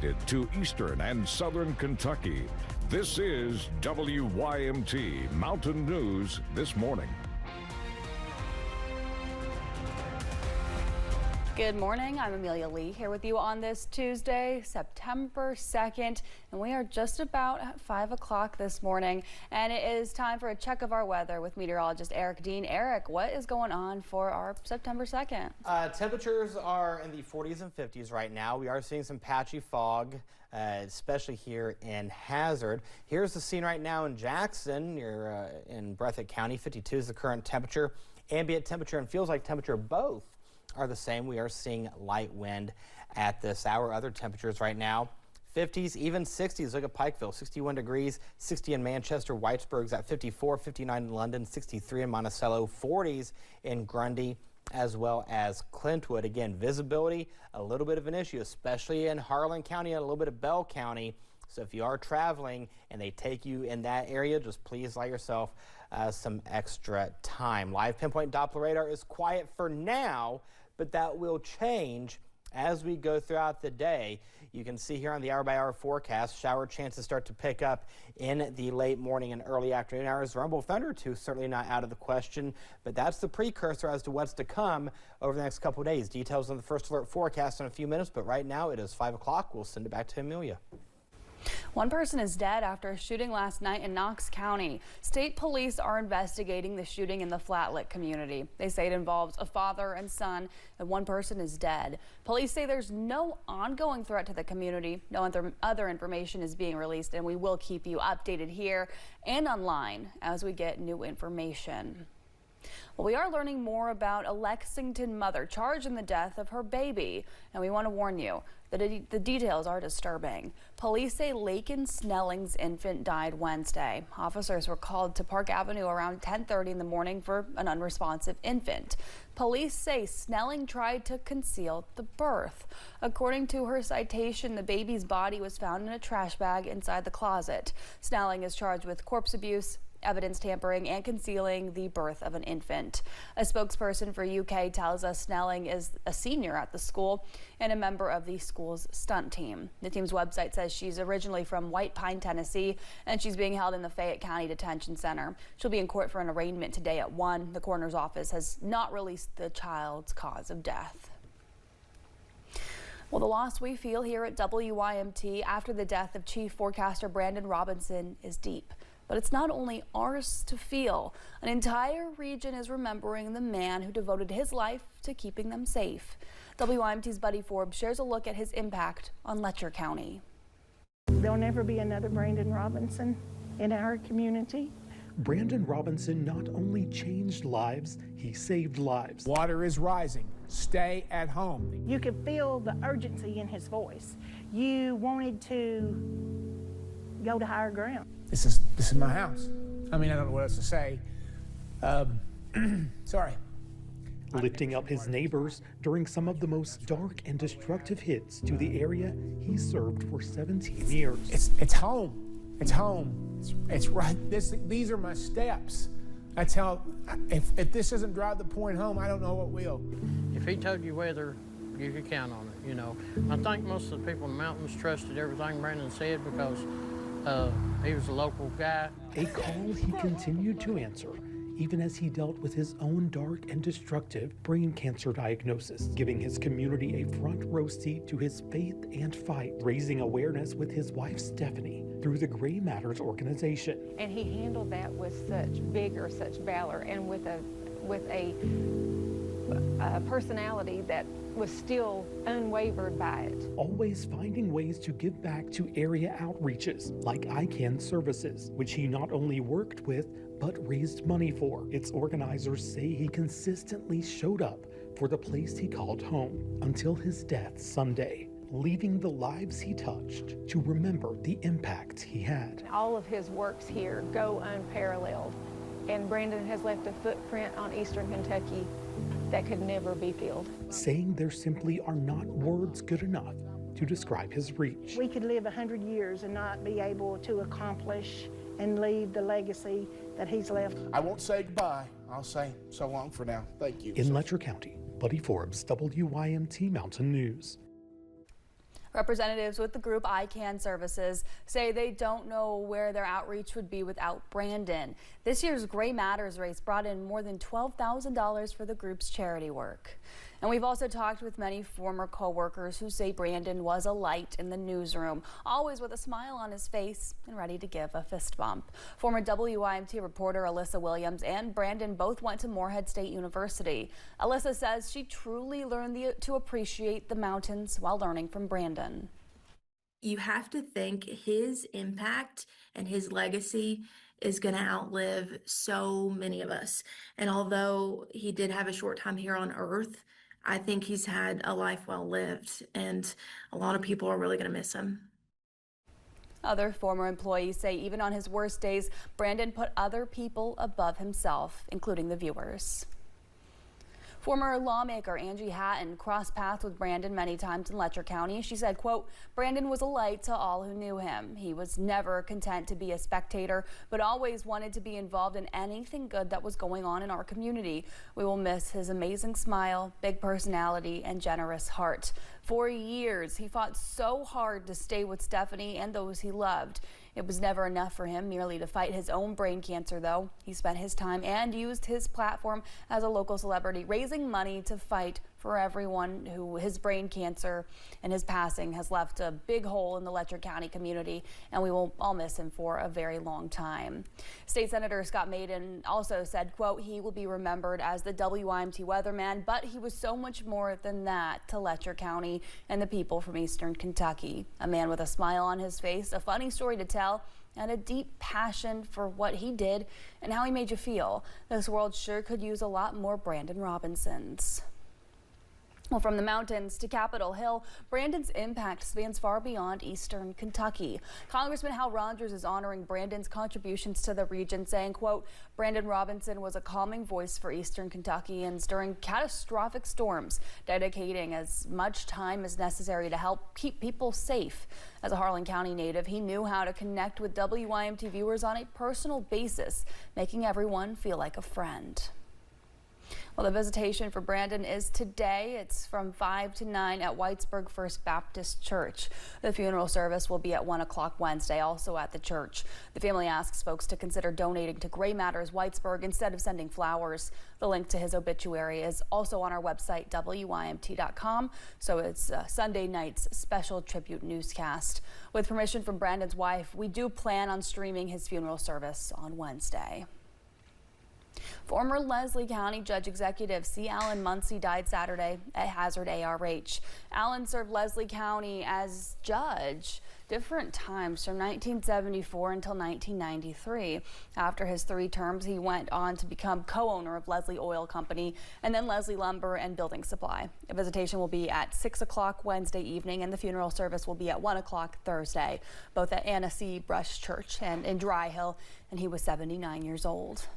To eastern and southern Kentucky, this is WYMT Mountain News This Morning. Good morning, I'm Amelia Lee here with you on this Tuesday, September 2nd, and we are just about at 5 o'clock this morning, and it is time for a check of our weather with meteorologist Eric Dean. Eric, what is going on for our September 2nd? Temperatures are in the 40s and 50s right now. We are seeing some patchy fog, especially here in Hazard. Here's the scene right now in Jackson. You're in Breathitt County. 52 is the current temperature. Ambient temperature and feels like temperature both are the same. We are seeing light wind at this hour. Other temperatures right now, 50s, even 60s. Look at Pikeville, 61 degrees, 60 in Manchester. Whitesburg's at 54, 59 in London, 63 in Monticello, 40s in Grundy, as well as Clintwood. Again, visibility, a little bit of an issue, especially in Harlan County and a little bit of Bell County. So if you are traveling and they take you in that area, just please allow yourself some extra time. Live pinpoint Doppler radar is quiet for now, but that will change as we go throughout the day. You can see here on the hour-by-hour forecast, shower chances start to pick up in the late morning and early afternoon hours. Rumble thunder, too, certainly not out of the question, but that's the precursor as to what's to come over the next couple of days. Details on the first alert forecast in a few minutes, but right now it is 5 o'clock. We'll send it back to Amelia. One person is dead after a shooting last night in Knox County. State police are investigating the shooting in the Flatlick community. They say it involves a father and son, and one person is dead. Police say there's no ongoing threat to the community. No other information is being released, and we will keep you updated here and online as we get new information. Well, we are learning more about a Lexington mother charged in the death of her baby, and we want to warn you that the details are disturbing. Police say Laken Snelling's infant died Wednesday. Officers were called to Park Avenue around 10:30 in the morning for an unresponsive infant. Police say Snelling tried to conceal the birth. According to her citation, the baby's body was found in a trash bag inside the closet. Snelling is charged with corpse abuse, evidence tampering, and concealing the birth of an infant. A spokesperson for UK tells us Snelling is a senior at the school and a member of the school's stunt team. The team's website says she's originally from White Pine, Tennessee, and she's being held in the Fayette County Detention Center. She'll be in court for an arraignment today at 1. The coroner's office has not released the child's cause of death. Well, the loss we feel here at WYMT after the death of Chief Forecaster Brandon Robinson is deep. But it's not only ours to feel. An entire region is remembering the man who devoted his life to keeping them safe. WYMT's Buddy Forbes shares a look at his impact on Letcher County. There'll never be another Brandon Robinson in our community. Brandon Robinson not only changed lives, he saved lives. Water is rising. Stay at home. You could feel the urgency in his voice. You wanted to go to higher ground. This is my house. I mean, I don't know what else to say. Sorry. Lifting up his neighbors during some of the most dark and destructive hits to the area he served for 17 years. It's home. It's home. It's right. These are my steps. That's how. If this doesn't drive the point home, I don't know what will. If he told you weather, you could count on it. You know, I think most of the people in the mountains trusted everything Brandon said because he was a local guy. A call he continued to answer, even as he dealt with his own dark and destructive brain cancer diagnosis, giving his community a front row seat to his faith and fight, raising awareness with his wife Stephanie through the Gray Matters organization. And he handled that with such vigor, such valor, and with a personality that was still unwavered by it. Always finding ways to give back to area outreaches like ICANN services, which he not only worked with, but raised money for. Its organizers say he consistently showed up for the place he called home until his death Sunday, leaving the lives he touched to remember the impact he had. All of his works here go unparalleled, and Brandon has left a footprint on Eastern Kentucky that could never be filled. Saying there simply are not words good enough to describe his reach. We could live 100 years and not be able to accomplish and leave the legacy that he's left. I won't say goodbye. I'll say so long for now. Thank you. In Letcher County, Buddy Forbes, WYMT Mountain News. Representatives with the group ICANN Services say they don't know where their outreach would be without Brandon. This year's Gray Matters race brought in more than $12,000 for the group's charity work. And we've also talked with many former co-workers who say Brandon was a light in the newsroom, always with a smile on his face and ready to give a fist bump. Former WYMT reporter Alyssa Williams and Brandon both went to Morehead State University. Alyssa says she truly learned to appreciate the mountains while learning from Brandon. You have to think his impact and his legacy is going to outlive so many of us. And although he did have a short time here on Earth, I think he's had a life well lived, and a lot of people are really going to miss him. Other former employees say even on his worst days, Brandon put other people above himself, including the viewers. Former lawmaker Angie Hatton crossed paths with Brandon many times in Letcher County. She said, quote, Brandon was a light to all who knew him. He was never content to be a spectator, but always wanted to be involved in anything good that was going on in our community. We will miss his amazing smile, big personality, and generous heart. For years, he fought so hard to stay with Stephanie and those he loved. It was never enough for him merely to fight his own brain cancer, though. He spent his time and used his platform as a local celebrity, raising money to fight for everyone who his brain cancer and his passing has left a big hole in the Letcher County community, and we will all miss him for a very long time. State Senator Scott Maiden also said, quote, he will be remembered as the WYMT weatherman, but he was so much more than that to Letcher County and the people from Eastern Kentucky. A man with a smile on his face, a funny story to tell, and a deep passion for what he did and how he made you feel. This world sure could use a lot more Brandon Robinsons. Well, from the mountains to Capitol Hill, Brandon's impact spans far beyond Eastern Kentucky. Congressman Hal Rogers is honoring Brandon's contributions to the region, saying, quote, Brandon Robinson was a calming voice for Eastern Kentuckians during catastrophic storms, dedicating as much time as necessary to help keep people safe. As a Harlan County native, he knew how to connect with WYMT viewers on a personal basis, making everyone feel like a friend. Well, the visitation for Brandon is today. It's from 5 to 9 at Whitesburg First Baptist Church. The funeral service will be at 1 o'clock Wednesday, also at the church. The family asks folks to consider donating to Gray Matters Whitesburg instead of sending flowers. The link to his obituary is also on our website, WYMT.com. So it's Sunday night's special tribute newscast. With permission from Brandon's wife, we do plan on streaming his funeral service on Wednesday. Former Leslie County Judge Executive C. Allen Muncy died Saturday at Hazard ARH. Allen served Leslie County as judge different times from 1974 until 1993. After his 3 terms, he went on to become co-owner of Leslie Oil Company and then Leslie Lumber and Building Supply. A visitation will be at 6 o'clock Wednesday evening, and the funeral service will be at 1 o'clock Thursday, both at Anna C. Brush Church and in Dry Hill, and he was 79 years old.